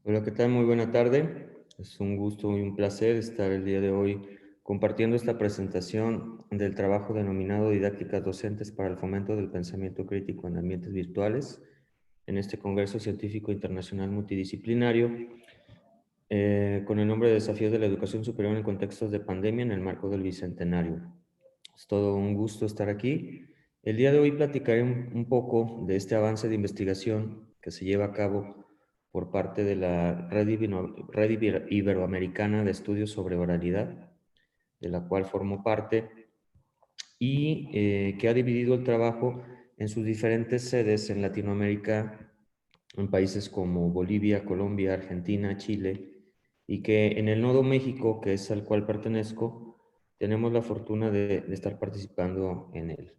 Hola, ¿qué tal? Muy buena tarde. Es un gusto y un placer estar el día de hoy compartiendo esta presentación del trabajo denominado Didácticas Docentes para el Fomento del Pensamiento Crítico en Ambientes Virtuales en este Congreso Científico Internacional Multidisciplinario con el nombre de Desafíos de la Educación Superior en Contextos de Pandemia en el marco del Bicentenario. Es todo un gusto estar aquí. El día de hoy platicaré un poco de este avance de investigación que se lleva a cabo por parte de la Red Iberoamericana de Estudios sobre Oralidad, de la cual formo parte, y que ha dividido el trabajo en sus diferentes sedes en Latinoamérica, en países como Bolivia, Colombia, Argentina, Chile, y que en el Nodo México, que es al cual pertenezco, tenemos la fortuna de estar participando en él.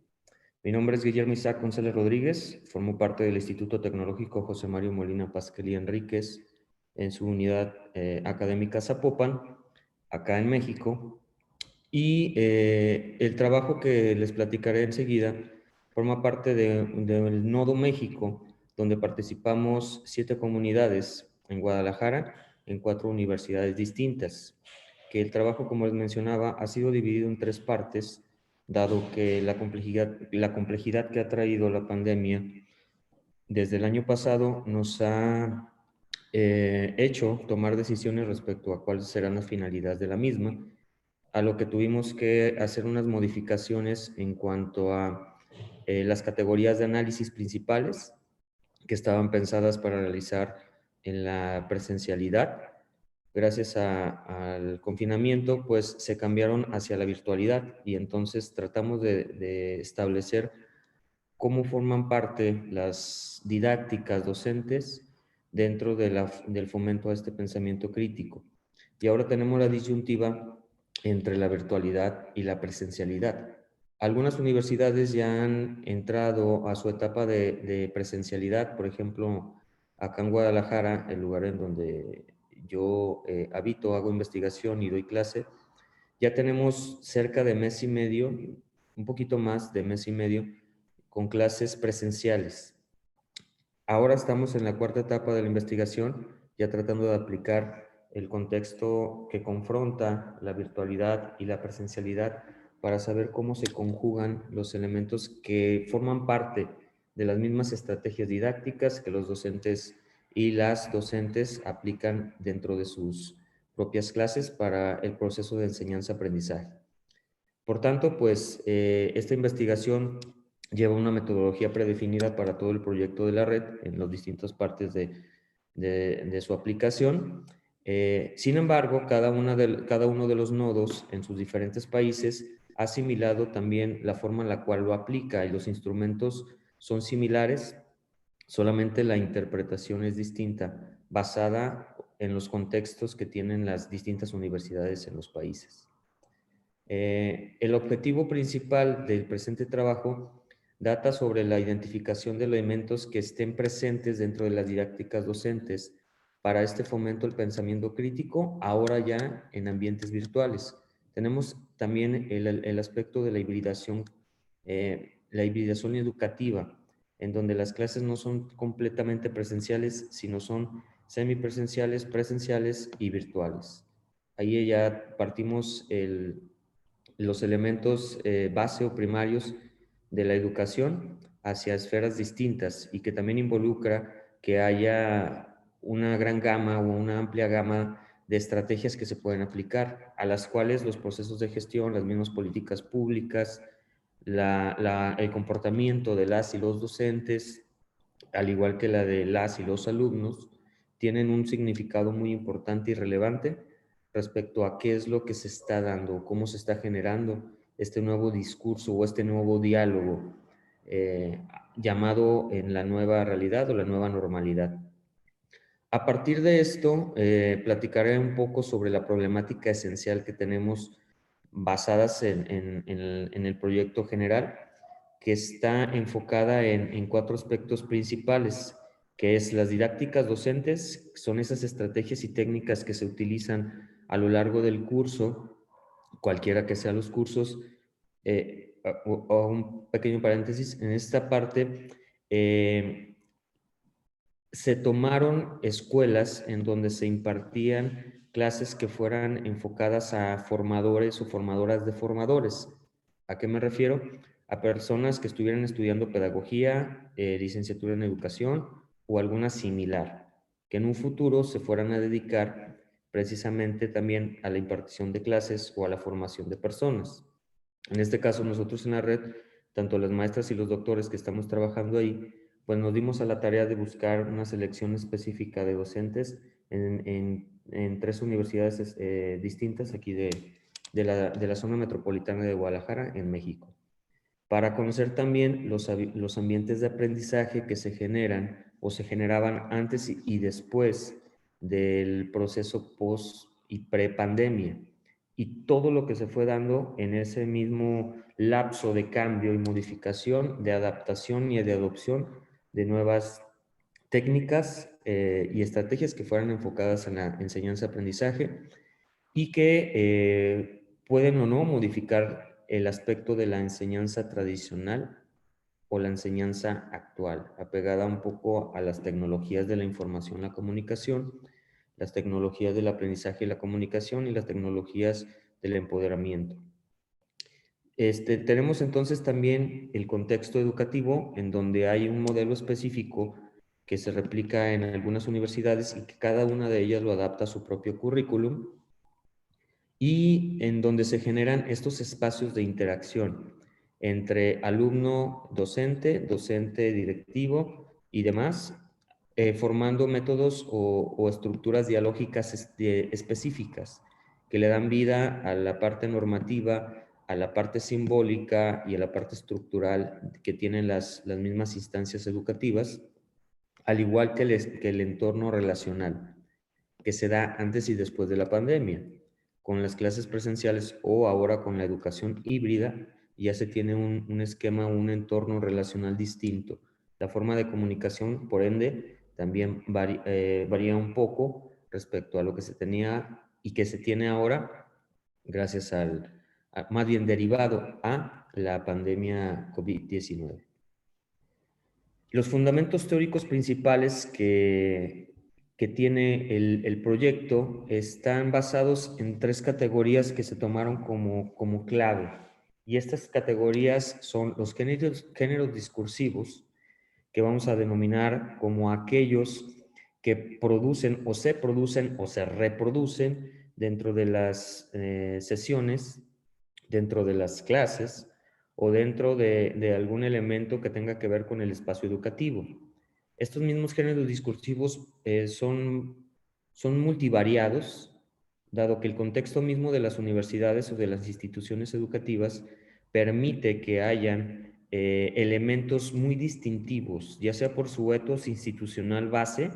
Mi nombre es Guillermo Isaac González Rodríguez, formo parte del Instituto Tecnológico José Mario Molina Pasquel y Enríquez en su unidad académica Zapopan, acá en México, y el trabajo que les platicaré enseguida forma parte del Nodo México, donde participamos 7 comunidades en Guadalajara, en 4 universidades distintas, que el trabajo, como les mencionaba, ha sido dividido en 3 partes, dado que la complejidad que ha traído la pandemia desde el año pasado nos ha hecho tomar decisiones respecto a cuáles serán las finalidades de la misma, a lo que tuvimos que hacer unas modificaciones en cuanto a las categorías de análisis principales que estaban pensadas para realizar en la presencialidad. Gracias al confinamiento, pues se cambiaron hacia la virtualidad y entonces tratamos de establecer cómo forman parte las didácticas docentes dentro del fomento a este pensamiento crítico. Y ahora tenemos la disyuntiva entre la virtualidad y la presencialidad. Algunas universidades ya han entrado a su etapa de presencialidad, por ejemplo, acá en Guadalajara, el lugar en donde yo habito, hago investigación y doy clase, ya tenemos cerca de mes y medio, un poquito más de mes y medio, con clases presenciales. Ahora estamos en la 4ª etapa de la investigación, ya tratando de aplicar el contexto que confronta la virtualidad y la presencialidad para saber cómo se conjugan los elementos que forman parte de las mismas estrategias didácticas que los docentes y las docentes aplican dentro de sus propias clases para el proceso de enseñanza-aprendizaje. Por tanto, pues esta investigación lleva una metodología predefinida para todo el proyecto de la red en las distintas partes de su aplicación. Sin embargo, cada uno de los nodos en sus diferentes países ha asimilado también la forma en la cual lo aplica y los instrumentos son similares, solamente la interpretación es distinta, basada en los contextos que tienen las distintas universidades en los países. El objetivo principal del presente trabajo data sobre la identificación de elementos que estén presentes dentro de las didácticas docentes para este fomento del pensamiento crítico, ahora ya en ambientes virtuales. Tenemos también el aspecto de la hibridación educativa, en donde las clases no son completamente presenciales, sino son semipresenciales, presenciales y virtuales. Ahí ya partimos los elementos base o primarios de la educación hacia esferas distintas y que también involucra que haya una gran gama o una amplia gama de estrategias que se pueden aplicar, a las cuales los procesos de gestión, las mismas políticas públicas, el comportamiento de las y los docentes, al igual que la de las y los alumnos, tienen un significado muy importante y relevante respecto a qué es lo que se está dando, cómo se está generando este nuevo discurso o este nuevo diálogo llamado en la nueva realidad o la nueva normalidad. A partir de esto, platicaré un poco sobre la problemática esencial que tenemos basadas en el proyecto general, que está enfocada en 4 aspectos principales, que es las didácticas docentes, son esas estrategias y técnicas que se utilizan a lo largo del curso, cualquiera que sean los cursos, o un pequeño paréntesis, en esta parte se tomaron escuelas en donde se impartían clases que fueran enfocadas a formadores o formadoras de formadores. ¿A qué me refiero? A personas que estuvieran estudiando pedagogía, licenciatura en educación o alguna similar, que en un futuro se fueran a dedicar precisamente también a la impartición de clases o a la formación de personas. En este caso, nosotros en la red, tanto las maestras y los doctores que estamos trabajando ahí, pues nos dimos a la tarea de buscar una selección específica de docentes en 3 universidades distintas aquí de la zona metropolitana de Guadalajara, en México, para conocer también los ambientes de aprendizaje que se generan o se generaban antes y después del proceso post y pre-pandemia, y todo lo que se fue dando en ese mismo lapso de cambio y modificación, de adaptación y de adopción de nuevas técnicas y estrategias que fueran enfocadas en la enseñanza-aprendizaje y que pueden o no modificar el aspecto de la enseñanza tradicional o la enseñanza actual, apegada un poco a las tecnologías de la información y la comunicación, las tecnologías del aprendizaje y la comunicación y las tecnologías del empoderamiento. Tenemos entonces también el contexto educativo, en donde hay un modelo específico que se replica en algunas universidades y que cada una de ellas lo adapta a su propio currículum, y en donde se generan estos espacios de interacción entre alumno, docente, docente directivo y demás, formando métodos o estructuras dialógicas específicas que le dan vida a la parte normativa, a la parte simbólica y a la parte estructural que tienen las mismas instancias educativas, al igual que el entorno relacional que se da antes y después de la pandemia. Con las clases presenciales o ahora con la educación híbrida, ya se tiene un esquema, un entorno relacional distinto. La forma de comunicación, por ende, también varía un poco respecto a lo que se tenía y que se tiene ahora, gracias más bien derivado a la pandemia COVID-19. Los fundamentos teóricos principales que tiene el proyecto están basados en 3 categorías que se tomaron como clave. Y estas categorías son los géneros discursivos, que vamos a denominar como aquellos que producen o se reproducen dentro de las sesiones, dentro de las clases o dentro de algún elemento que tenga que ver con el espacio educativo. Estos mismos géneros discursivos son multivariados, dado que el contexto mismo de las universidades o de las instituciones educativas permite que hayan elementos muy distintivos, ya sea por su ethos institucional base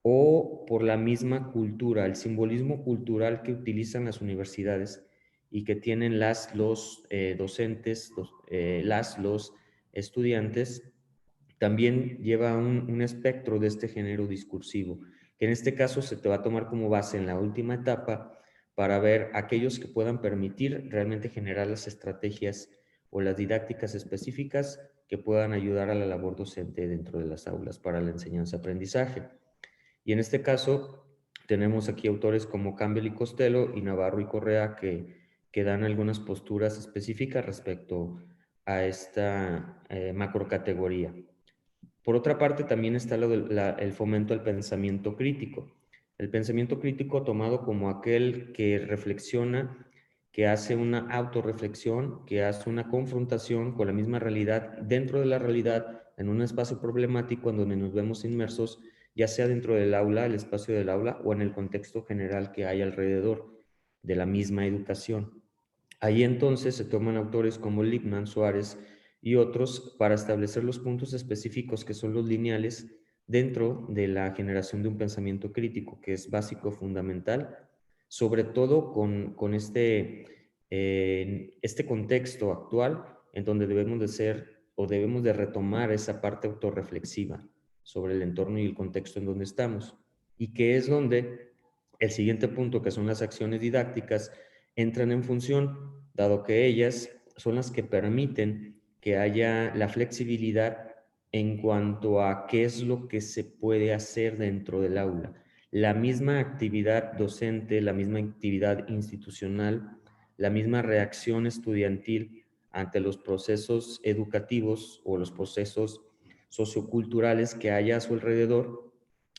o por la misma cultura, el simbolismo cultural que utilizan las universidades y que tienen los docentes, los estudiantes, también lleva un espectro de este género discursivo, que en este caso se te va a tomar como base en la última etapa para ver aquellos que puedan permitir realmente generar las estrategias o las didácticas específicas que puedan ayudar a la labor docente dentro de las aulas para la enseñanza-aprendizaje. Y en este caso tenemos aquí autores como Campbell y Costello y Navarro y Correa que dan algunas posturas específicas respecto a esta macrocategoría. Por otra parte, también está el fomento al pensamiento crítico. El pensamiento crítico tomado como aquel que reflexiona, que hace una autorreflexión, que hace una confrontación con la misma realidad, dentro de la realidad, en un espacio problemático en donde nos vemos inmersos, ya sea dentro del aula, el espacio del aula, o en el contexto general que hay alrededor de la misma educación. Ahí entonces se toman autores como Lippmann, Suárez y otros para establecer los puntos específicos que son los lineales dentro de la generación de un pensamiento crítico, que es básico, fundamental, sobre todo con este contexto actual en donde debemos de ser o debemos de retomar esa parte autorreflexiva sobre el entorno y el contexto en donde estamos, y que es donde el siguiente punto, que son las acciones didácticas, entran en función, dado que ellas son las que permiten que haya la flexibilidad en cuanto a qué es lo que se puede hacer dentro del aula. La misma actividad docente, la misma actividad institucional, la misma reacción estudiantil ante los procesos educativos o los procesos socioculturales que haya a su alrededor,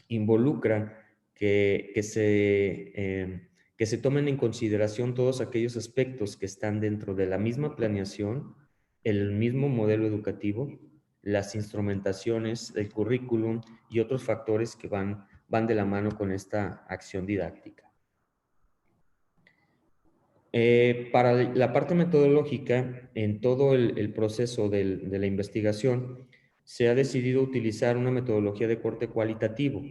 involucran que se tomen en consideración todos aquellos aspectos que están dentro de la misma planeación, el mismo modelo educativo, las instrumentaciones, el currículum y otros factores que van de la mano con esta acción didáctica. Para la parte metodológica, en todo el proceso de la investigación, se ha decidido utilizar una metodología de corte cualitativo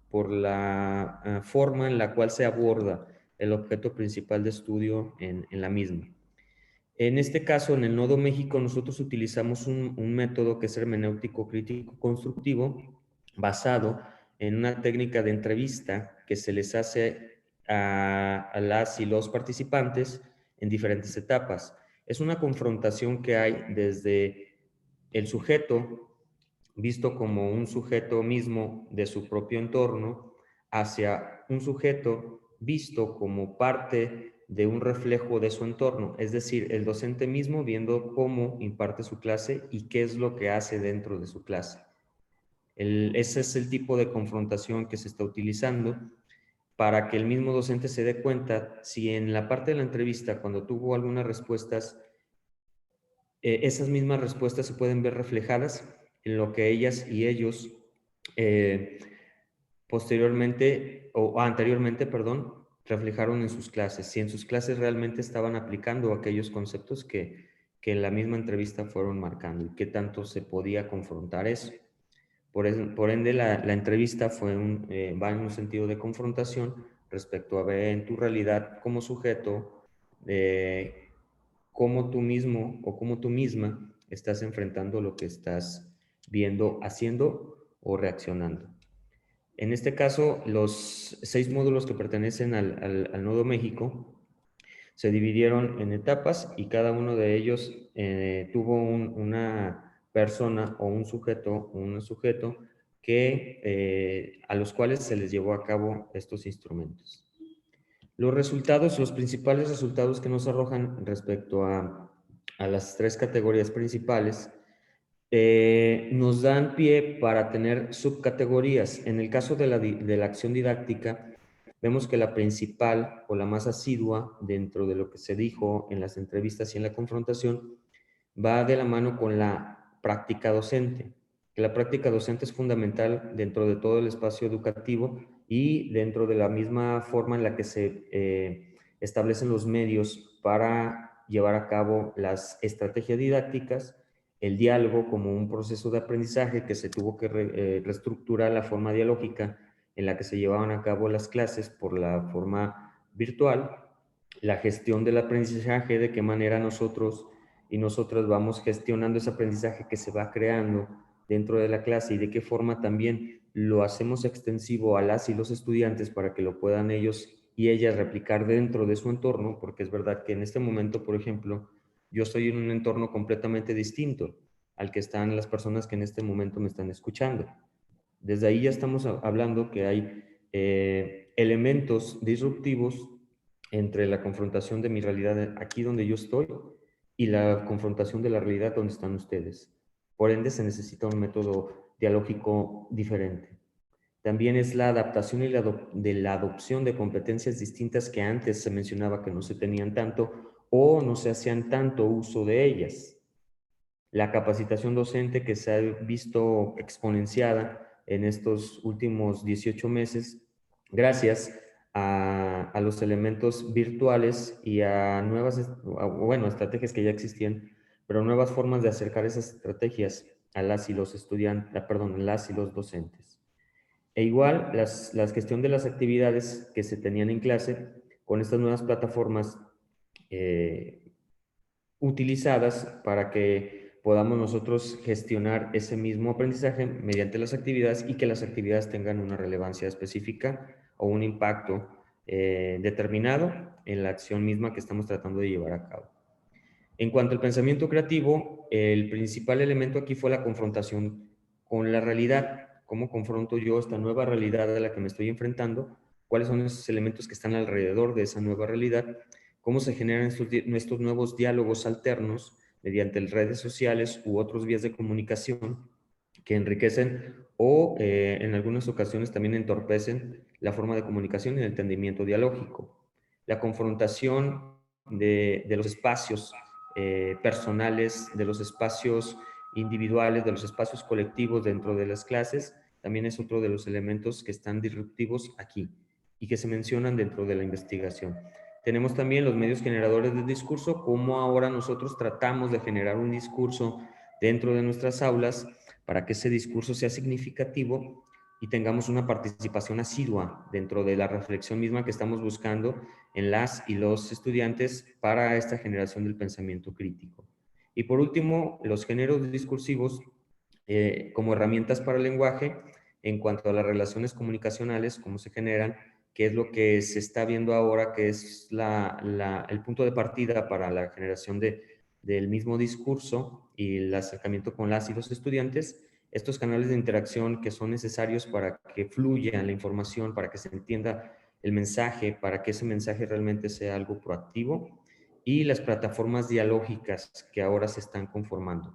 por la forma en la cual se aborda el objeto principal de estudio en la misma. En este caso, en el Nodo México, nosotros utilizamos un método que es hermenéutico crítico constructivo basado en una técnica de entrevista que se les hace a las y los participantes en diferentes etapas. Es una confrontación que hay desde el sujeto, visto como un sujeto mismo de su propio entorno, hacia un sujeto visto como parte de un reflejo de su entorno, es decir, el docente mismo viendo cómo imparte su clase y qué es lo que hace dentro de su clase. Ese es el tipo de confrontación que se está utilizando para que el mismo docente se dé cuenta si en la parte de la entrevista, cuando tuvo algunas respuestas, esas mismas respuestas se pueden ver reflejadas en lo que ellas y ellos posteriormente o anteriormente, perdón, reflejaron en sus clases, si en sus clases realmente estaban aplicando aquellos conceptos que en la misma entrevista fueron marcando y qué tanto se podía confrontar eso. Por ende, la entrevista va en un sentido de confrontación respecto a ver en tu realidad como sujeto, cómo tú mismo o cómo tú misma estás enfrentando lo que estás viendo, haciendo o reaccionando. En este caso, los 6 módulos que pertenecen al Nodo México se dividieron en etapas y cada uno de ellos tuvo una persona o un sujeto que, a los cuales se les llevó a cabo estos instrumentos. Los principales resultados que nos arrojan respecto a las 3 categorías principales nos dan pie para tener subcategorías. En el caso de la acción didáctica, vemos que la principal o la más asidua dentro de lo que se dijo en las entrevistas y en la confrontación va de la mano con la práctica docente. La práctica docente es fundamental dentro de todo el espacio educativo y dentro de la misma forma en la que se establecen los medios para llevar a cabo las estrategias didácticas, el diálogo como un proceso de aprendizaje que se tuvo que reestructurar la forma dialógica en la que se llevaban a cabo las clases por la forma virtual, la gestión del aprendizaje, de qué manera nosotros y nosotras vamos gestionando ese aprendizaje que se va creando dentro de la clase y de qué forma también lo hacemos extensivo a las y los estudiantes para que lo puedan ellos y ellas replicar dentro de su entorno, porque es verdad que en este momento, por ejemplo, yo estoy en un entorno completamente distinto al que están las personas que en este momento me están escuchando. Desde ahí ya estamos hablando que hay elementos disruptivos entre la confrontación de mi realidad aquí donde yo estoy y la confrontación de la realidad donde están ustedes. Por ende, se necesita un método dialógico diferente. También es la adaptación y de la adopción de competencias distintas que antes se mencionaba que no se tenían tanto o no se hacían tanto uso de ellas. La capacitación docente que se ha visto exponenciada en estos últimos 18 meses gracias a los elementos virtuales y a nuevas, estrategias que ya existían, pero nuevas formas de acercar esas estrategias a las y los estudiantes, las y los docentes. E igual, la gestión de las actividades que se tenían en clase con estas nuevas plataformas utilizadas para que podamos nosotros gestionar ese mismo aprendizaje mediante las actividades y que las actividades tengan una relevancia específica o un impacto determinado en la acción misma que estamos tratando de llevar a cabo. En cuanto al pensamiento creativo, el principal elemento aquí fue la confrontación con la realidad. ¿Cómo confronto yo esta nueva realidad a la que me estoy enfrentando? ¿Cuáles son esos elementos que están alrededor de esa nueva realidad? ¿Cómo se generan estos nuevos diálogos alternos mediante redes sociales u otros vías de comunicación que enriquecen o en algunas ocasiones también entorpecen la forma de comunicación y el entendimiento dialógico? La confrontación de los espacios personales, de los espacios individuales, de los espacios colectivos dentro de las clases, también es otro de los elementos que están disruptivos aquí y que se mencionan dentro de la investigación. Tenemos también los medios generadores de discurso, cómo ahora nosotros tratamos de generar un discurso dentro de nuestras aulas para que ese discurso sea significativo y tengamos una participación asidua dentro de la reflexión misma que estamos buscando en las y los estudiantes para esta generación del pensamiento crítico. Y por último, los géneros discursivos como herramientas para el lenguaje en cuanto a las relaciones comunicacionales, cómo se generan, qué es lo que se está viendo ahora, que es el punto de partida para la generación del mismo discurso y el acercamiento con las y los estudiantes, estos canales de interacción que son necesarios para que fluya la información, para que se entienda el mensaje, para que ese mensaje realmente sea algo proactivo, y las plataformas dialógicas que ahora se están conformando.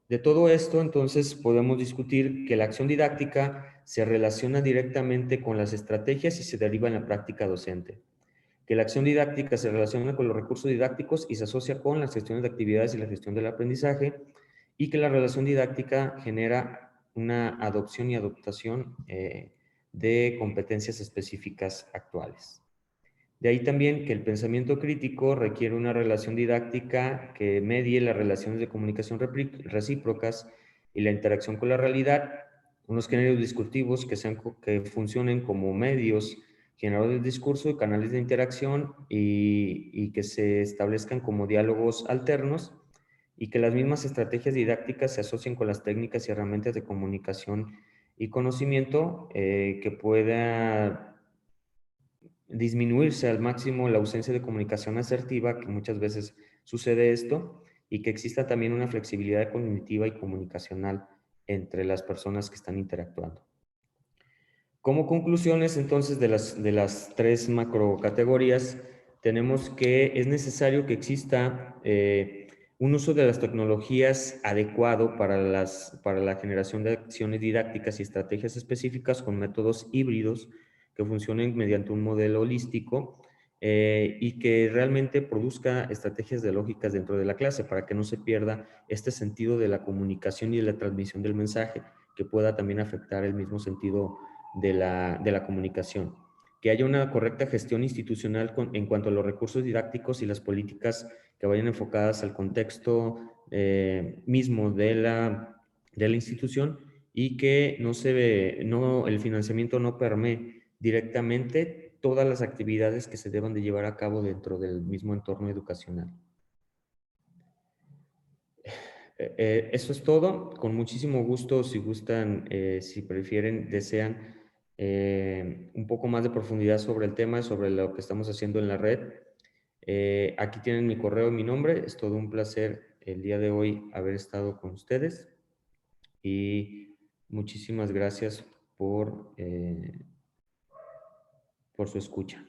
De todo esto, entonces, podemos discutir que la acción didáctica se relaciona directamente con las estrategias y se deriva en la práctica docente. Que la acción didáctica se relaciona con los recursos didácticos y se asocia con las gestiones de actividades y la gestión del aprendizaje, y que la relación didáctica genera una adopción y adaptación de competencias específicas actuales. De ahí también que el pensamiento crítico requiere una relación didáctica que medie las relaciones de comunicación recíprocas y la interacción con la realidad, unos géneros discursivos que funcionen como medios generadores de discurso y canales de interacción y que se establezcan como diálogos alternos, y que las mismas estrategias didácticas se asocien con las técnicas y herramientas de comunicación y conocimiento que pueda disminuirse al máximo la ausencia de comunicación asertiva, que muchas veces sucede esto, y que exista también una flexibilidad cognitiva y comunicacional entre las personas que están interactuando. Como conclusiones, entonces, de las tres macro categorías, tenemos que es necesario que exista un uso de las tecnologías adecuado para la generación de acciones didácticas y estrategias específicas con métodos híbridos que funcionen mediante un modelo holístico y que realmente produzca estrategias dialógicas dentro de la clase para que no se pierda este sentido de la comunicación y de la transmisión del mensaje, que pueda también afectar el mismo sentido de la comunicación. Que haya una correcta gestión institucional en cuanto a los recursos didácticos y las políticas que vayan enfocadas al contexto mismo de la institución, y que el financiamiento no permee directamente todas las actividades que se deban de llevar a cabo dentro del mismo entorno educacional. Eso es todo. Con muchísimo gusto, si gustan, si prefieren, desean un poco más de profundidad sobre el tema, sobre lo que estamos haciendo en la red. Aquí tienen mi correo y mi nombre. Es todo un placer el día de hoy haber estado con ustedes y muchísimas gracias por su escucha.